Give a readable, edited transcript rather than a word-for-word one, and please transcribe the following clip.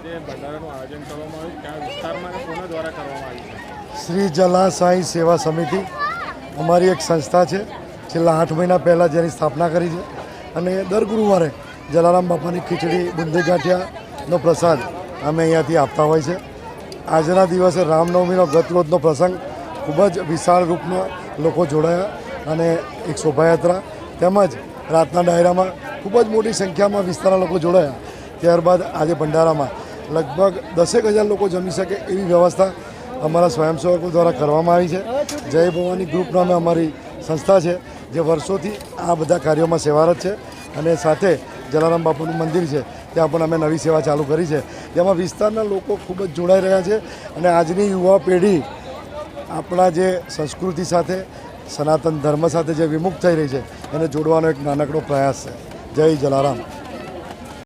આજે ભંડારાનું આયોજન કરવામાં આવ્યું કયા વિસ્તારમાં અને કોના દ્વારા કરવામાં આવ્યું છે? શ્રી જલા સાંઈ સેવા સમિતિ અમારી એક સંસ્થા છે, છેલ્લા 8 મહિના પહેલાં જેની સ્થાપના કરી છે અને દર ગુરુવારે જલારામ બાપાની ખીચડી બુંદી ગાંઠિયાનો પ્રસાદ અમે અહીંયાથી આપતા હોય છે. આજના દિવસે રામનવમીનો ગત રોજનો પ્રસંગ ખૂબ જ વિશાળ રૂપમાં લોકો જોડાયા અને એક શોભાયાત્રા તેમજ રાતના ડાયરામાં ખૂબ જ મોટી સંખ્યામાં વિસ્તારના લોકો જોડાયા. ત્યારબાદ આજે ભંડારામાં લગભગ 10,000 લોકો જમી શકે એવી વ્યવસ્થા અમારા સ્વયંસેવકો દ્વારા કરવામાં આવી છે. જય ભવાની ગ્રુપ નામે અમારી સંસ્થા છે જે વર્ષોથી આ બધા કાર્યોમાં સેવારત છે અને સાથે જલારામ બાપુનું મંદિર છે ત્યાં પણ અમે નવી સેવા ચાલુ કરી છે, જેમાં વિસ્તારના લોકો ખૂબ જ જોડાઈ રહ્યા છે અને આજની યુવા પેઢી આપણા જે સંસ્કૃતિ સાથે સનાતન ધર્મ સાથે જે વિમુખ થઈ રહી છે એને જોડવાનો એક નાનકડો પ્રયાસ છે. જય જલારામ.